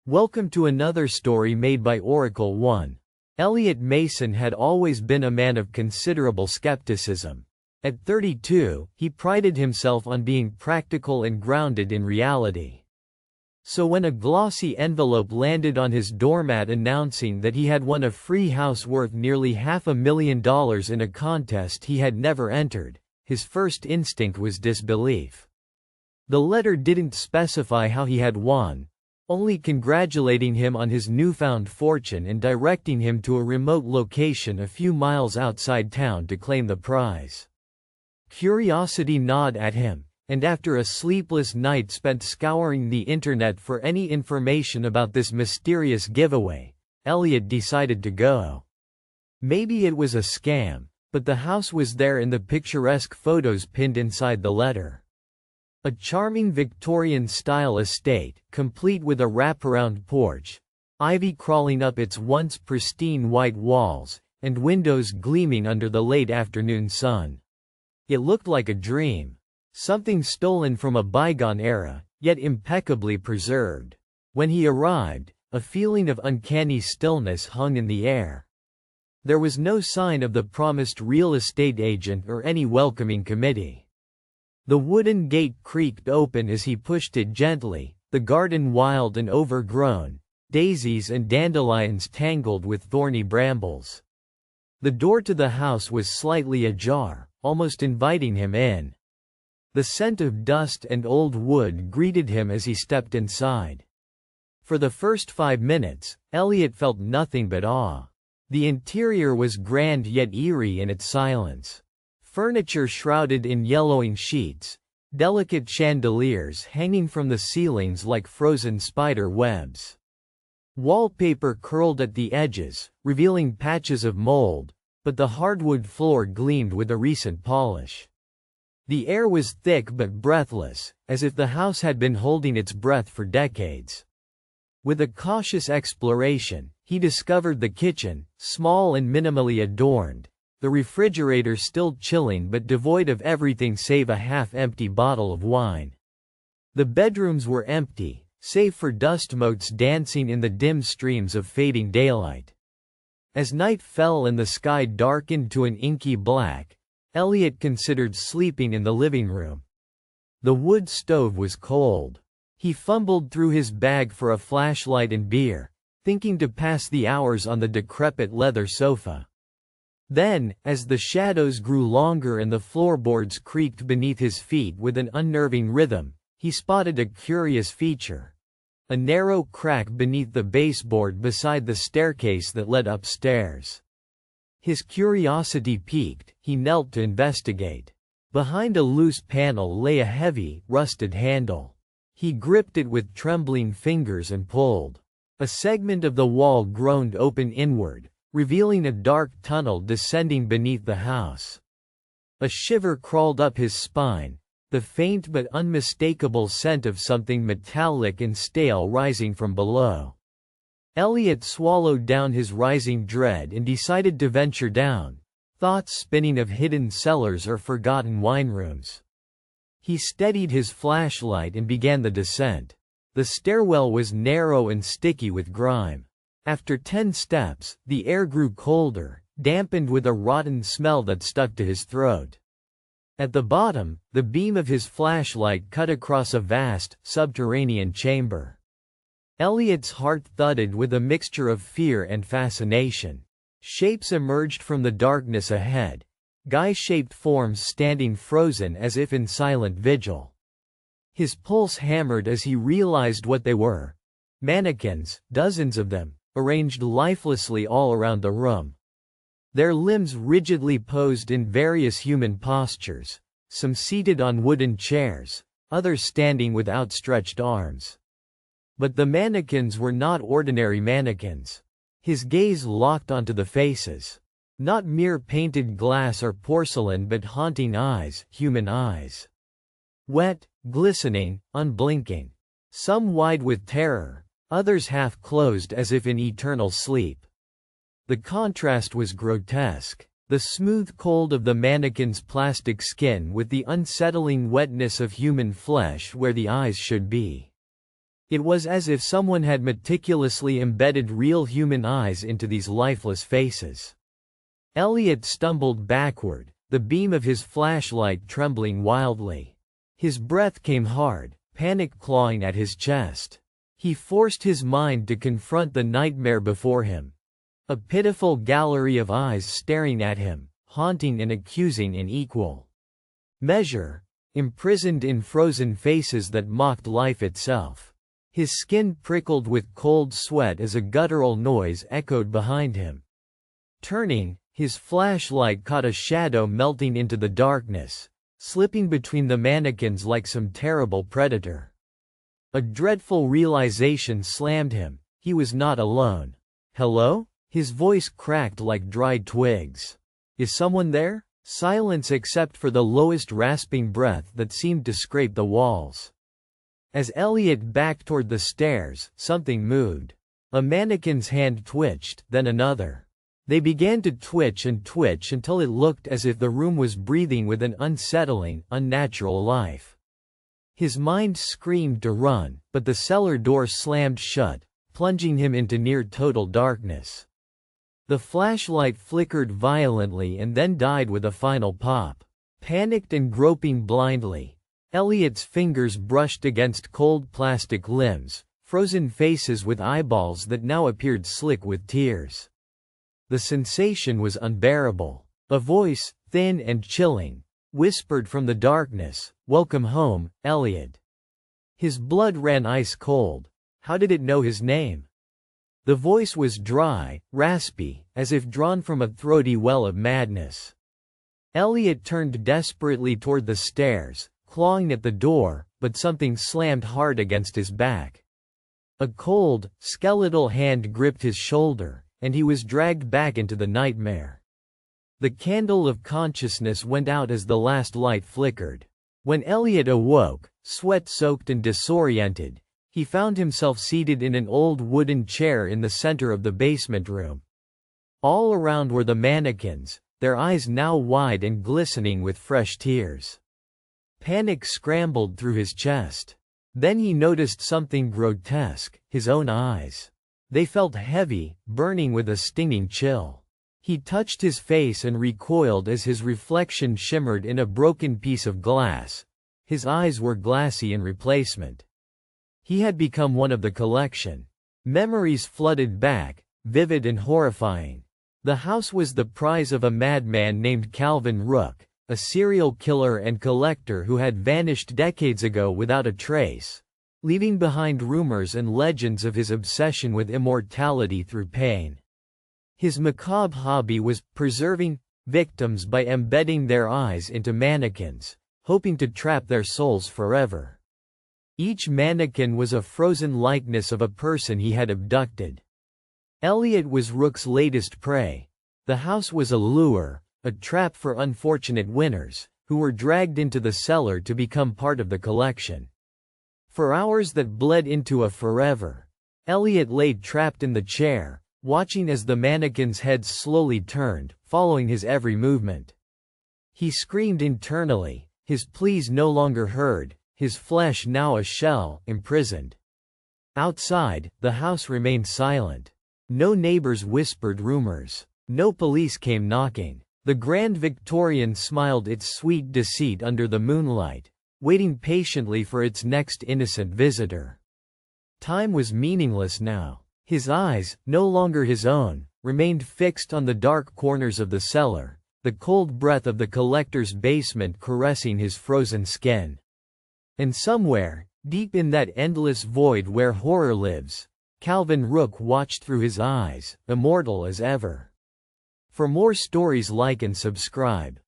Welcome to another story made by Oracle 1. Elliot Mason had always been a man of considerable skepticism. At 32, he prided himself on being practical and grounded in reality. So when a glossy envelope landed on his doormat announcing that he had won a free house worth nearly $500,000 in a contest he had never entered, his first instinct was disbelief. The letter didn't specify how he had won, only congratulating him on his newfound fortune and directing him to a remote location a few miles outside town to claim the prize. Curiosity gnawed at him, and after a sleepless night spent scouring the internet for any information about this mysterious giveaway, Elliot decided to go. Maybe it was a scam, but the house was there in the picturesque photos pinned inside the letter. A charming Victorian-style estate, complete with a wraparound porch, ivy crawling up its once pristine white walls, and windows gleaming under the late afternoon sun. It looked like a dream, something stolen from a bygone era, yet impeccably preserved. When he arrived, a feeling of uncanny stillness hung in the air. There was no sign of the promised real estate agent or any welcoming committee. The wooden gate creaked open as he pushed it gently, the garden wild and overgrown, daisies and dandelions tangled with thorny brambles. The door to the house was slightly ajar, almost inviting him in. The scent of dust and old wood greeted him as he stepped inside. For the first 5 minutes, Elliot felt nothing but awe. The interior was grand yet eerie in its silence. Furniture shrouded in yellowing sheets, delicate chandeliers hanging from the ceilings like frozen spider webs. Wallpaper curled at the edges, revealing patches of mold, but the hardwood floor gleamed with a recent polish. The air was thick but breathless, as if the house had been holding its breath for decades. With a cautious exploration, he discovered the kitchen, small and minimally adorned, the refrigerator still chilling but devoid of everything save a half-empty bottle of wine. The bedrooms were empty, save for dust motes dancing in the dim streams of fading daylight. As night fell and the sky darkened to an inky black, Elliot considered sleeping in the living room. The wood stove was cold. He fumbled through his bag for a flashlight and beer, thinking to pass the hours on the decrepit leather sofa. Then, as the shadows grew longer and the floorboards creaked beneath his feet with an unnerving rhythm, he spotted a curious feature. A narrow crack beneath the baseboard beside the staircase that led upstairs. His curiosity piqued, he knelt to investigate. Behind a loose panel lay a heavy, rusted handle. He gripped it with trembling fingers and pulled. A segment of the wall groaned open inward, revealing a dark tunnel descending beneath the house. A shiver crawled up his spine, the faint but unmistakable scent of something metallic and stale rising from below. Elliot swallowed down his rising dread and decided to venture down, thoughts spinning of hidden cellars or forgotten wine rooms. He steadied his flashlight and began the descent. The stairwell was narrow and sticky with grime. After 10 steps, the air grew colder, dampened with a rotten smell that stuck to his throat. At the bottom, the beam of his flashlight cut across a vast, subterranean chamber. Elliot's heart thudded with a mixture of fear and fascination. Shapes emerged from the darkness ahead, guy-shaped forms standing frozen as if in silent vigil. His pulse hammered as he realized what they were. Mannequins, dozens of them, arranged lifelessly all around the room. Their limbs rigidly posed in various human postures, some seated on wooden chairs, others standing with outstretched arms. But the mannequins were not ordinary mannequins. His gaze locked onto the faces. Not mere painted glass or porcelain but haunting eyes, human eyes. Wet, glistening, unblinking. Some wide with terror, others half closed as if in eternal sleep. The contrast was grotesque. The smooth cold of the mannequin's plastic skin with the unsettling wetness of human flesh where the eyes should be. It was as if someone had meticulously embedded real human eyes into these lifeless faces. Elliot stumbled backward, the beam of his flashlight trembling wildly. His breath came hard, panic clawing at his chest. He forced his mind to confront the nightmare before him. A pitiful gallery of eyes staring at him, haunting and accusing in equal measure, imprisoned in frozen faces that mocked life itself. His skin prickled with cold sweat as a guttural noise echoed behind him. Turning, his flashlight caught a shadow melting into the darkness, slipping between the mannequins like some terrible predator. A dreadful realization slammed him. He was not alone. "Hello?" His voice cracked like dried twigs. "Is someone there?" Silence except for the lowest rasping breath that seemed to scrape the walls. As Elliot backed toward the stairs, something moved. A mannequin's hand twitched, then another. They began to twitch until it looked as if the room was breathing with an unsettling, unnatural life. His mind screamed to run, but the cellar door slammed shut, plunging him into near-total darkness. The flashlight flickered violently and then died with a final pop. Panicked and groping blindly, Elliot's fingers brushed against cold plastic limbs, frozen faces with eyeballs that now appeared slick with tears. The sensation was unbearable. A voice, thin and chilling, whispered from the darkness, "Welcome home, Elliot." His blood ran ice cold. How did it know his name? The voice was dry, raspy, as if drawn from a throaty well of madness. Elliot turned desperately toward the stairs, clawing at the door, but something slammed hard against his back. A cold, skeletal hand gripped his shoulder, and he was dragged back into the nightmare. The candle of consciousness went out as the last light flickered. When Elliot awoke, sweat-soaked and disoriented, he found himself seated in an old wooden chair in the center of the basement room. All around were the mannequins, their eyes now wide and glistening with fresh tears. Panic scrambled through his chest. Then he noticed something grotesque: his own eyes. They felt heavy, burning with a stinging chill. He touched his face and recoiled as his reflection shimmered in a broken piece of glass. His eyes were glassy in replacement. He had become one of the collection. Memories flooded back, vivid and horrifying. The house was the prize of a madman named Calvin Rook, a serial killer and collector who had vanished decades ago without a trace, leaving behind rumors and legends of his obsession with immortality through pain. His macabre hobby was preserving victims by embedding their eyes into mannequins, hoping to trap their souls forever. Each mannequin was a frozen likeness of a person he had abducted. Elliot was Rook's latest prey. The house was a lure, a trap for unfortunate winners, who were dragged into the cellar to become part of the collection. For hours that bled into a forever, Elliot lay trapped in the chair, watching as the mannequin's heads slowly turned, following his every movement. He screamed internally, his pleas no longer heard, his flesh now a shell, imprisoned. Outside, the house remained silent. No neighbors whispered rumors. No police came knocking. The Grand Victorian smiled its sweet deceit under the moonlight, waiting patiently for its next innocent visitor. Time was meaningless now. His eyes, no longer his own, remained fixed on the dark corners of the cellar, the cold breath of the collector's basement caressing his frozen skin. And somewhere, deep in that endless void where horror lives, Calvin Rook watched through his eyes, immortal as ever. For more stories, like and subscribe.